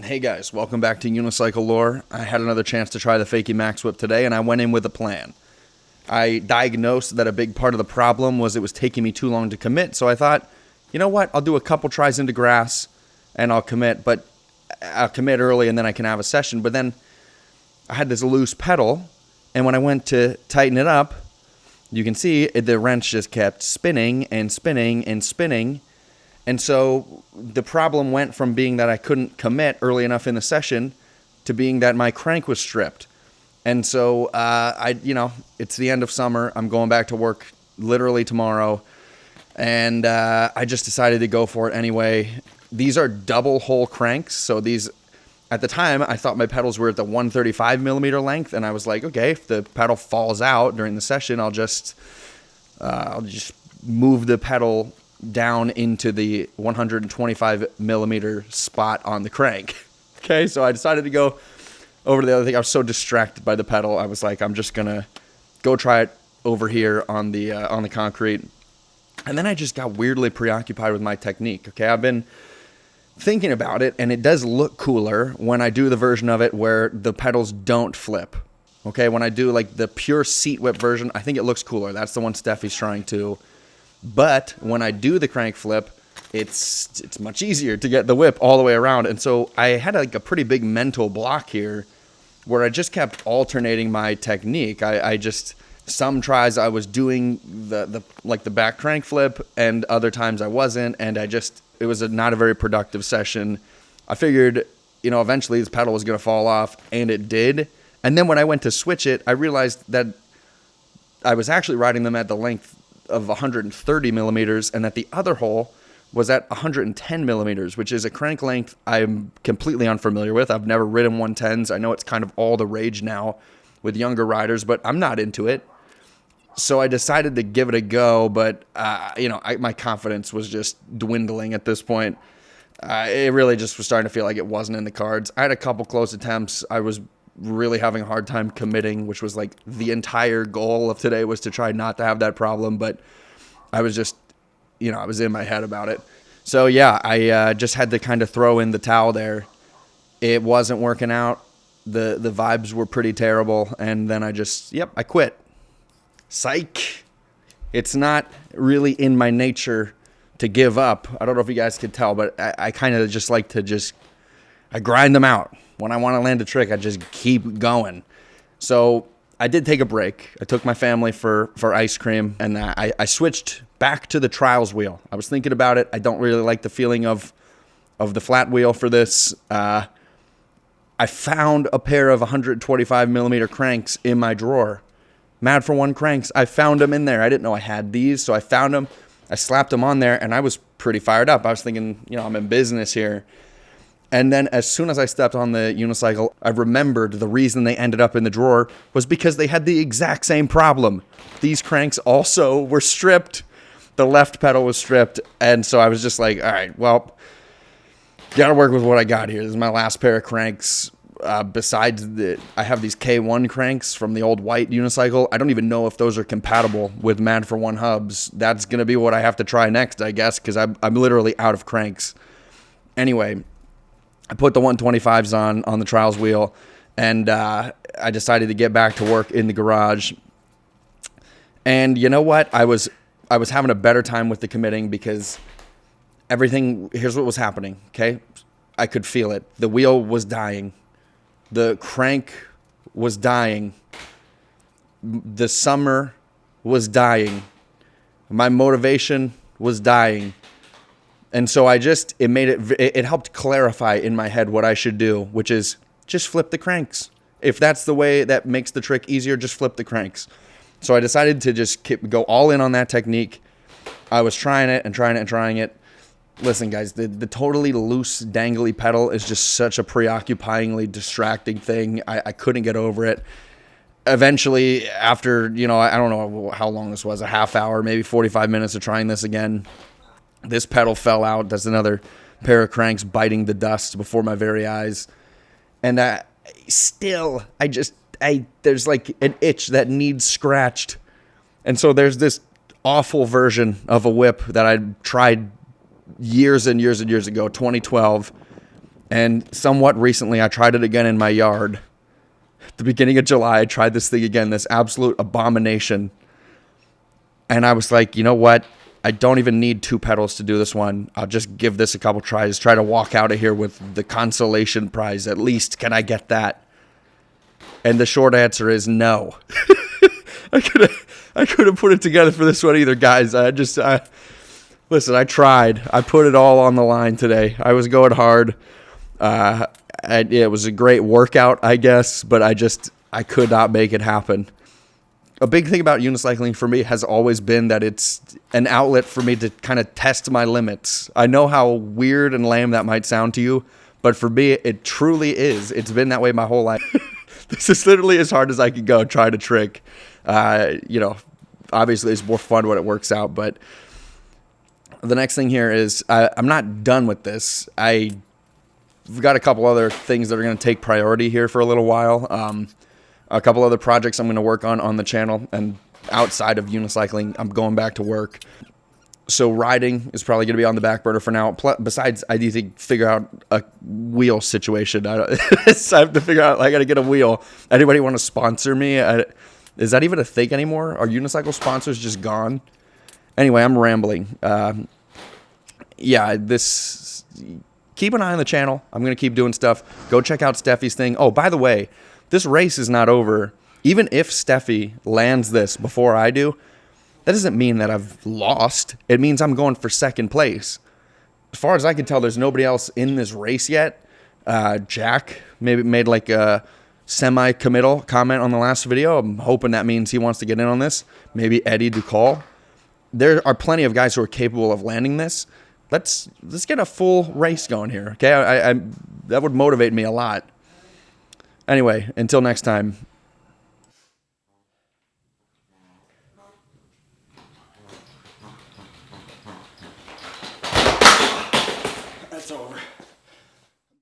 Hey guys, welcome back to Unicycle Lore. I had another chance to try the fakie maxwhip today, and I went in with a plan. I diagnosed that a big part of the problem was it was taking me too long to commit, so I thought, you know what, I'll do a couple tries into grass, and I'll commit early, and then I can have a session. But then I had this loose pedal, and when I went to tighten it up, you can see the wrench just kept spinning and spinning and spinning. And so the problem went from being that I couldn't commit early enough in the session to being that my crank was stripped. And so it's the end of summer. I'm going back to work literally tomorrow. And I just decided to go for it anyway. These are double hole cranks. So these, at the time, I thought my pedals were at the 135 millimeter length. And I was like, okay, if the pedal falls out during the session, I'll just move the pedal down into the 125 millimeter spot on the crank. Okay, so I decided to go over to the other thing. I was so distracted by the pedal. I was like, I'm just gonna go try it over here on the concrete. And then I just got weirdly preoccupied with my technique. Okay, I've been thinking about it, and it does look cooler when I do the version of it where the pedals don't flip. Okay, when I do like the pure seat whip version, I think it looks cooler. That's the one Steffi's trying to. But when I do the crank flip, it's much easier to get the whip all the way around. And so I had like a pretty big mental block here where I just kept alternating my technique. I just, some tries I was doing the back crank flip, and other times I wasn't. And it was not a very productive session. I figured, eventually this pedal was going to fall off, and it did. And then when I went to switch it, I realized that I was actually riding them at the length of 130 millimeters, and that the other hole was at 110 millimeters, which is a crank length I'm completely unfamiliar with. I've never ridden 110s. I know it's kind of all the rage now with younger riders, but I'm not into it. So I decided to give it a go, but my confidence was just dwindling at this point. It really just was starting to feel like it wasn't in the cards. I had a couple close attempts. I was really having a hard time committing, which was like the entire goal of today was to try not to have that problem. But I was just, I was in my head about it. So yeah, I just had to kind of throw in the towel there. It wasn't working out. The vibes were pretty terrible. And then I quit. Psych. It's not really in my nature to give up. I don't know if you guys could tell, but I kind of just like to I grind them out. When I want to land a trick, I just keep going. So I did take a break. I took my family for ice cream, and I switched back to the trials wheel. I was thinking about it. I don't really like the feeling of the flat wheel for this. I found a pair of 125 millimeter cranks in my drawer. Mad for One cranks. I found them in there. I didn't know I had these, so I found them. I slapped them on there, and I was pretty fired up. I was thinking, I'm in business here. And then as soon as I stepped on the unicycle, I remembered the reason they ended up in the drawer was because they had the exact same problem. These cranks also were stripped. The left pedal was stripped. And so I was just like, all right, well, got to work with what I got here. This is my last pair of cranks. Besides, I have these K1 cranks from the old white unicycle. I don't even know if those are compatible with Mad for One hubs. That's going to be what I have to try next, I guess, because I'm literally out of cranks. Anyway, I put the 125s on the trials wheel, and I decided to get back to work in the garage. And you know what? I was having a better time with the committing because here's what was happening, okay? I could feel it. The wheel was dying. The crank was dying. The summer was dying. My motivation was dying. And so it helped clarify in my head what I should do, which is just flip the cranks. If that's the way that makes the trick easier, just flip the cranks. So I decided to just go all in on that technique. I was trying it and trying it and trying it. Listen, guys, the totally loose, dangly pedal is just such a preoccupyingly distracting thing. I couldn't get over it. Eventually, after, I don't know how long this was, a half hour, maybe 45 minutes of trying this again, this pedal fell out. That's another pair of cranks biting the dust before my very eyes. And there's like an itch that needs scratched. And so there's this awful version of a whip that I tried years and years and years ago, 2012. And somewhat recently, I tried it again in my yard. At the beginning of July, I tried this thing again, this absolute abomination. And I was like, you know what? I don't even need 2 pedals to do this one. I'll just give this a couple tries. Try to walk out of here with the consolation prize. At least, can I get that? And the short answer is no. I couldn't put it together for this one either, guys. Listen, I tried. I put it all on the line today. I was going hard. It was a great workout, I guess, but I could not make it happen. A big thing about unicycling for me has always been that it's an outlet for me to kind of test my limits. I know how weird and lame that might sound to you, but for me, it truly is. It's been that way my whole life. This is literally as hard as I could go trying to trick. Obviously it's more fun when it works out, but the next thing here is I'm not done with this. We've got a couple other things that are going to take priority here for a little while. A couple other projects I'm going to work on the channel, and outside of unicycling, I'm going back to work. So riding is probably going to be on the back burner for now. Besides, I need to figure out a wheel situation. I have to figure out, I got to get a wheel. Anybody want to sponsor me? Is that even a thing anymore? Are unicycle sponsors just gone? Anyway, I'm rambling. Keep an eye on the channel. I'm going to keep doing stuff. Go check out Steffi's thing. Oh, by the way, this race is not over. Even if Steffi lands this before I do, that doesn't mean that I've lost. It means I'm going for second place. As far as I can tell, there's nobody else in this race yet. Jack maybe made like a semi-committal comment on the last video. I'm hoping that means he wants to get in on this. Maybe Eddie Ducal. There are plenty of guys who are capable of landing this. Let's get a full race going here, okay? I that would motivate me a lot. Anyway, until next time. That's over.